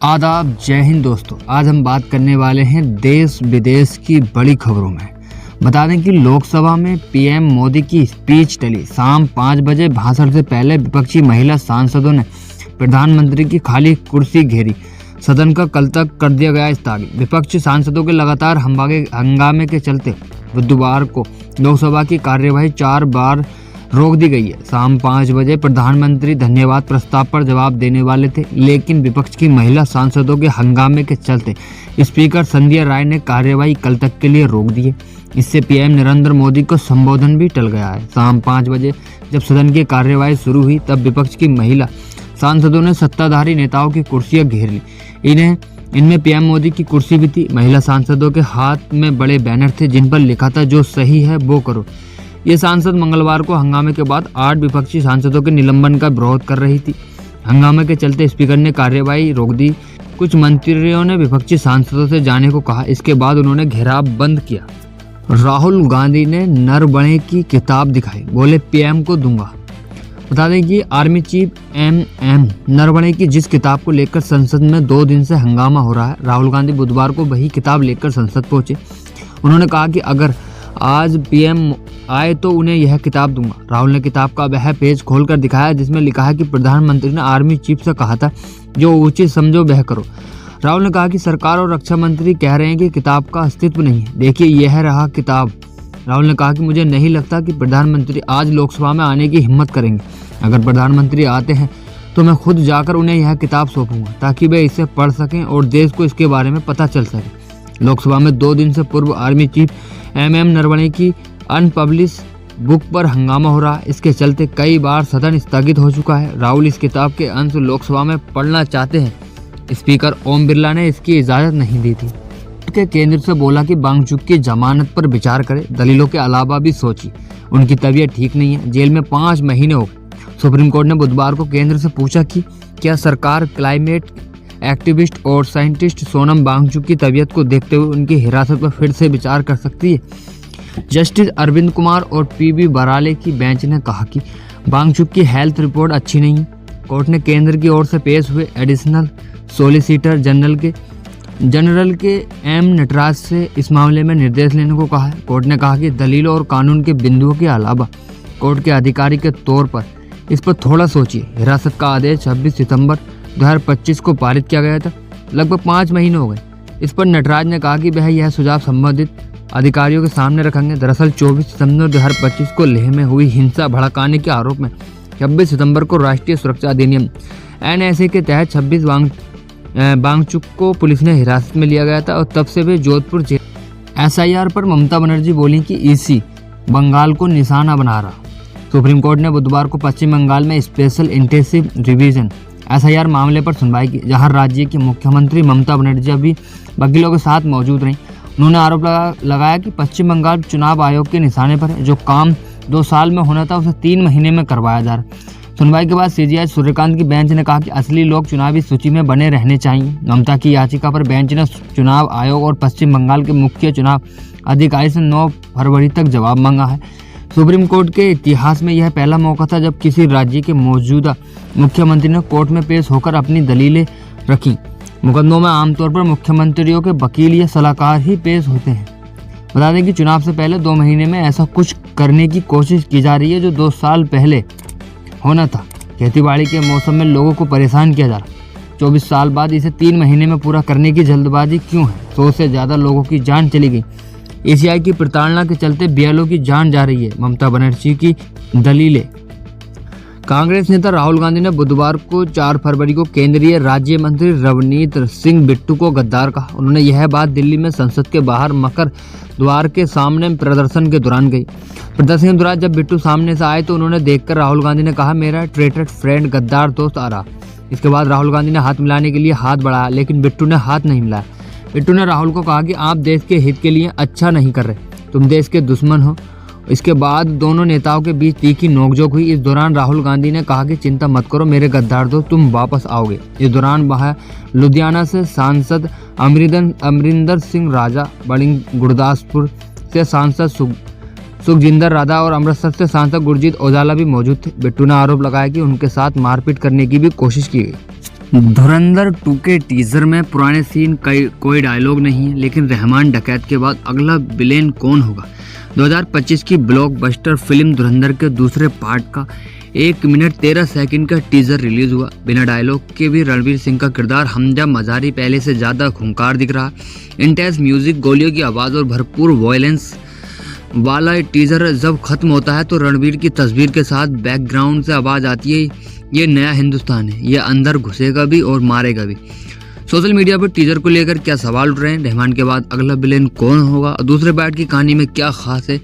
आदाब, जय हिंद दोस्तों। आज हम बात करने वाले हैं देश विदेश की बड़ी खबरों में। बता दें कि लोकसभा में पीएम मोदी की स्पीच टली। शाम 5 बजे भाषण से पहले विपक्षी महिला सांसदों ने प्रधानमंत्री की खाली कुर्सी घेरी। सदन का कल तक कर दिया गया स्थगित। विपक्षी सांसदों के लगातार हंगामे के चलते बुधवार को लोकसभा की कार्यवाही 4 बार रोक दी गई है। शाम 5 बजे प्रधानमंत्री धन्यवाद प्रस्ताव पर जवाब देने वाले थे, लेकिन विपक्ष की महिला सांसदों के हंगामे के चलते स्पीकर संध्या राय ने कार्यवाही कल तक के लिए रोक दी है। इससे पीएम नरेंद्र मोदी को संबोधन भी टल गया है। शाम 5 बजे जब सदन की कार्यवाही शुरू हुई, तब विपक्ष की महिला सांसदों ने सत्ताधारी नेताओं की कुर्सियां घेर ली। इनमें पीएम मोदी की कुर्सी भी थी। महिला सांसदों के हाथ में बड़े बैनर थे जिन पर लिखा था, जो सही है वो करो। ये सांसद मंगलवार को हंगामे के बाद 8 विपक्षी सांसदों के निलंबन का विरोध कर रही थी। हंगामे के चलते स्पीकर ने कार्यवाही रोक दी। कुछ मंत्रियों ने विपक्षी सांसदों से जाने को कहा। इसके बाद उन्होंने घेराव बंद किया। राहुल गांधी ने नरवणे की किताब दिखाई, बोले पीएम को दूंगा। बता दें कि आर्मी चीफ एमएम नरवणे की जिस किताब को लेकर संसद में 2 दिन से हंगामा हो रहा है, राहुल गांधी बुधवार को वही किताब लेकर संसद पहुंचे। उन्होंने कहा कि अगर आज पीएम आए तो उन्हें यह किताब दूंगा। राहुल ने किताब का वह पेज खोलकर दिखाया जिसमें लिखा है कि प्रधानमंत्री ने आर्मी चीफ से कहा था, जो उचित समझो वह करो। राहुल ने कहा कि सरकार और रक्षा मंत्री कह रहे हैं कि किताब का अस्तित्व नहीं है, देखिए यह रहा किताब। राहुल ने कहा कि मुझे नहीं लगता कि प्रधानमंत्री आज लोकसभा में आने की हिम्मत करेंगे। अगर प्रधानमंत्री आते हैं तो मैं खुद जाकर उन्हें यह किताब सौंपूंगा, ताकि वे इसे पढ़ सकें और देश को इसके बारे में पता चल सके। लोकसभा में 2 दिन से पूर्व आर्मी चीफ एमएम नरवणे की अनपब्लिश बुक पर हंगामा हो रहा है। इसके चलते कई बार सदन स्थगित हो चुका है। राहुल इस किताब के अंश लोकसभा में पढ़ना चाहते हैं। स्पीकर ओम बिरला ने इसकी इजाजत नहीं दी थी। केंद्र से बोला कि वांगचुक की जमानत पर विचार करें, दलीलों के अलावा भी सोची। उनकी तबीयत ठीक नहीं है, जेल में 5 महीने हो गए। सुप्रीम कोर्ट ने बुधवार को केंद्र से पूछा कि क्या सरकार क्लाइमेट एक्टिविस्ट और साइंटिस्ट सोनम वांगचुक की तबीयत को देखते हुए उनकी हिरासत पर फिर से विचार कर सकती है। जस्टिस अरविंद कुमार और पीबी बराले की बेंच ने कहा कि वांगचुक की हेल्थ रिपोर्ट अच्छी नहीं है। कोर्ट ने केंद्र की ओर से पेश हुए एडिशनल सोलिसिटर जनरल के एम नटराज से इस मामले में निर्देश लेने को कहा है। कोर्ट ने कहा कि दलीलों और कानून के बिंदुओं के अलावा कोर्ट के अधिकारी के तौर पर इस पर थोड़ा सोचिए। हिरासत का आदेश 26 सितंबर 2025 को पारित किया गया था। लगभग 5 महीने हो गए। इस पर नटराज ने कहा कि वह यह सुझाव संबंधित अधिकारियों के सामने रखेंगे। दरअसल 24 सितंबर 2025 को लेह में हुई हिंसा भड़काने के आरोप में 26 सितंबर को राष्ट्रीय सुरक्षा अधिनियम एनएसए के तहत 26 वांगचुक को पुलिस ने हिरासत में लिया गया था और तब से वे जोधपुर जेल। एसआईआर पर ममता बनर्जी बोली कि ईसी बंगाल को निशाना बना रहा। सुप्रीम कोर्ट ने बुधवार को पश्चिम बंगाल में स्पेशल इंटेंसिव रिवीजन एसआईआर मामले पर सुनवाई की, जहां राज्य की मुख्यमंत्री ममता बनर्जी अभी वकीलों के साथ मौजूद रहीं। उन्होंने आरोप लगाया कि पश्चिम बंगाल चुनाव आयोग के निशाने पर है। जो काम 2 साल में होना था उसे 3 महीने में करवाया जा रहा है। सुनवाई के बाद सीजीआई सूर्यकांत की बेंच ने कहा कि असली लोग चुनावी सूची में बने रहने चाहिए। ममता की याचिका पर बेंच ने चुनाव आयोग और पश्चिम बंगाल के मुख्य चुनाव अधिकारी से 9 फरवरी तक जवाब मांगा है। सुप्रीम कोर्ट के इतिहास में यह पहला मौका था जब किसी राज्य के मौजूदा मुख्यमंत्री ने कोर्ट में पेश होकर अपनी दलीलें रखी। मुकदमों में आमतौर पर मुख्यमंत्रियों के वकील या सलाहकार ही पेश होते हैं। बता दें कि चुनाव से पहले 2 महीने में ऐसा कुछ करने की कोशिश की जा रही है जो 2 साल पहले होना था। खेतीबाड़ी के मौसम में लोगों को परेशान किया जा रहा। 24 साल बाद इसे 3 महीने में पूरा करने की जल्दबाजी क्यों है? 100 से ज़्यादा लोगों की जान चली गई। एसीआई की प्रताड़ना के चलते बीएलओ की जान जा रही है। ममता बनर्जी की दलीलें। कांग्रेस नेता राहुल गांधी ने बुधवार को 4 फरवरी को केंद्रीय राज्य मंत्री रवनीत सिंह बिट्टू को गद्दार कहा। उन्होंने यह बात दिल्ली में संसद के बाहर मकर द्वार के सामने प्रदर्शन के दौरान कही। प्रदर्शन के दौरान जब बिट्टू सामने से आए तो उन्होंने देखकर राहुल गांधी ने कहा, मेरा ट्रेटर फ्रेंड गद्दार दोस्त आ रहा। इसके बाद राहुल गांधी ने हाथ मिलाने के लिए हाथ बढ़ाया, लेकिन बिट्टू ने हाथ नहीं मिलाया। बिट्टू ने राहुल को कहा कि आप देश के हित के लिए अच्छा नहीं कर रहे, तुम देश के दुश्मन हो। इसके बाद दोनों नेताओं के बीच तीखी नोकझोंक हुई। इस दौरान राहुल गांधी ने कहा कि चिंता मत करो मेरे गद्दार दोस्त, तुम वापस आओगे। इस दौरान वह लुधियाना से सांसद अमरिंदर सिंह राजा, बड़ी गुरदासपुर से सांसद सुखजिंदर राधा और अमृतसर से सांसद गुरजीत औजाला भी मौजूद थे। बिट्टू ने आरोप लगाया कि उनके साथ मारपीट करने की भी कोशिश की गई। धुरंधर 2 के टीजर में पुराने सीन कोई डायलॉग नहीं है, लेकिन रहमान डकैत के बाद अगला विलेन कौन होगा। 2025 की ब्लॉकबस्टर फिल्म धुरंधर के दूसरे पार्ट का 1 मिनट 13 सेकंड का टीजर रिलीज हुआ। बिना डायलॉग के भी रणवीर सिंह का किरदार हमजा मजारी पहले से ज़्यादा खूंखार दिख रहा। इंटेंस म्यूजिक, गोलियों की आवाज़ और भरपूर वॉयलेंस वाला टीजर जब खत्म होता है तो रणवीर की तस्वीर के साथ बैकग्राउंड से आवाज़ आती है, ये नया हिंदुस्तान है, ये अंदर घुसेगा भी और मारेगा भी। सोशल मीडिया पर टीजर को लेकर क्या सवाल उठ रहे हैं, रहमान के बाद अगला विलेन कौन होगा और दूसरे पार्ट की कहानी में क्या खास है,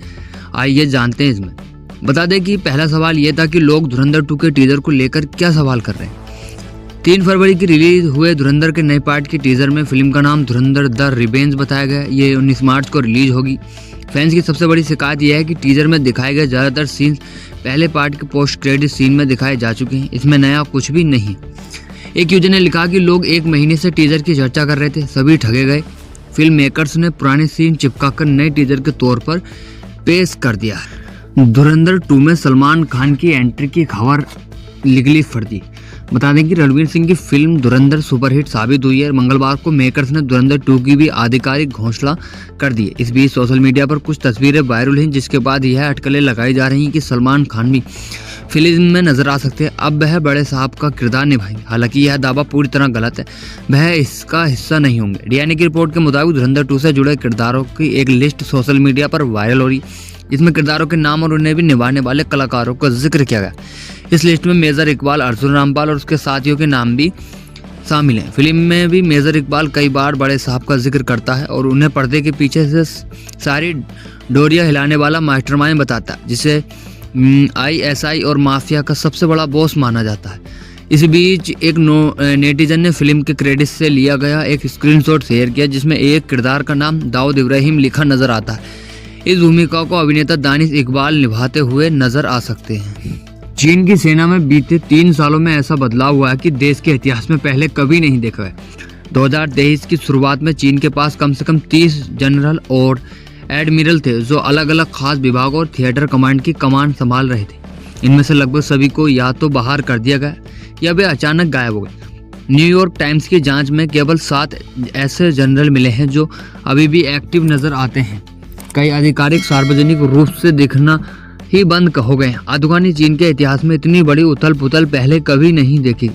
आइए जानते हैं इसमें। बता दें कि पहला सवाल ये था कि लोग धुरंधर 2 के टीजर को लेकर क्या सवाल कर रहे हैं। 3 फरवरी की रिलीज हुए धुरंधर के नए पार्ट के टीजर में फिल्म का नाम धुरंधर द रिवेंज बताया गया। ये 19 मार्च को रिलीज होगी। फैंस की सबसे बड़ी शिकायत यह है कि टीजर में दिखाए गए ज़्यादातर सीन्स पहले पार्ट के पोस्ट क्रेडिट सीन में दिखाए जा चुके हैं, इसमें नया कुछ भी नहीं। एक यूजर ने लिखा कि लोग 1 महीने से टीजर की चर्चा कर रहे थे, सभी ठगे गए। फिल्म मेकर्स ने पुराने सीन चिपकाकर नए टीजर के तौर पर पेश कर दिया है। धुरंधर 2 में सलमान खान की एंट्री की खबर निकली फर्जी। बता दें कि रणवीर सिंह की फिल्म धुरंधर सुपरहिट साबित हुई है। मंगलवार को मेकर्स ने धुरंधर 2 की भी आधिकारिक घोषणा कर दी है। इस बीच सोशल मीडिया पर कुछ तस्वीरें वायरल हैं, जिसके बाद यह अटकलें लगाई जा रही हैं कि सलमान खान भी फिल्म में नजर आ सकते हैं। अब वह बड़े साहब का किरदार निभाएंगे। हालांकि यह दावा पूरी तरह गलत है, वह इसका हिस्सा नहीं होंगे। डीएनए की रिपोर्ट के मुताबिक धुरंधर 2 से जुड़े किरदारों की एक लिस्ट सोशल मीडिया पर वायरल हो रही। इसमें किरदारों के नाम और उन्हें भी निभाने वाले कलाकारों का जिक्र किया गया। इस लिस्ट में मेजर इकबाल, अर्जुन रामपाल और उसके साथियों के नाम भी शामिल हैं। फिल्म में भी मेजर इकबाल कई बार बड़े साहब का जिक्र करता है और उन्हें पर्दे के पीछे से सारी डोरियां हिलाने वाला मास्टरमाइंड बताता है, जिसे ISI और माफिया का सबसे बड़ा बॉस माना जाता है। इस बीच एक नेटिजन ने फिल्म के क्रेडिट से लिया गया एक स्क्रीनशॉट शेयर किया, जिसमें एक किरदार का नाम दाऊद इब्राहिम लिखा नजर आता है। इस भूमिका को अभिनेता दानिश इकबाल निभाते हुए नजर आ सकते हैं। चीन की सेना में बीते 3 सालों में ऐसा बदलाव हुआ है कि देश के इतिहास में पहले कभी नहीं देखा है। 2023 की शुरुआत में चीन के पास कम से कम 30 जनरल और एडमिरल थे, जो अलग अलग खास विभागों और थिएटर कमांड की कमान संभाल रहे थे। इनमें से लगभग सभी को या तो बाहर कर दिया गया या वे अचानक गायब हो गए। न्यूयॉर्क टाइम्स की जांच में केवल 7 ऐसे जनरल मिले हैं जो अभी भी एक्टिव नजर आते हैं। कई आधिकारिक सार्वजनिक रूप से दिखना ही बंद हो गए। आधुनिक चीन के इतिहास में इतनी बड़ी उथल पुथल पहले कभी नहीं देखी।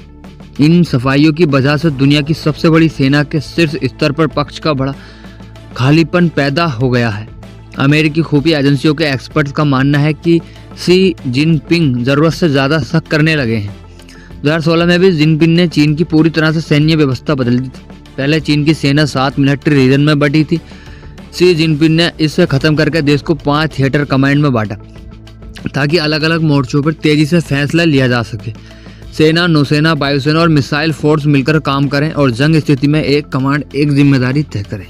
इन सफाइयों की वजह से दुनिया की सबसे बड़ी सेना के शीर्ष स्तर पर पक्ष का बड़ा खालीपन पैदा हो गया है। अमेरिकी खुफिया एजेंसियों के एक्सपर्ट्स का मानना है कि शी जिनपिंग जरूरत से ज़्यादा शक करने लगे हैं। 2016 में भी जिनपिंग ने चीन की पूरी तरह से सैन्य व्यवस्था बदल दी थी। पहले चीन की सेना 7 मिलिट्री रीजन में बटी थी। शी जिनपिंग ने इसे खत्म करके देश को 5 थिएटर कमांड में बांटा, ताकि अलग अलग मोर्चों पर तेजी से फैसला लिया जा सके। सेना, नौसेना, वायुसेना और मिसाइल फोर्स मिलकर काम करें और जंग स्थिति में एक कमांड एक जिम्मेदारी तय करें।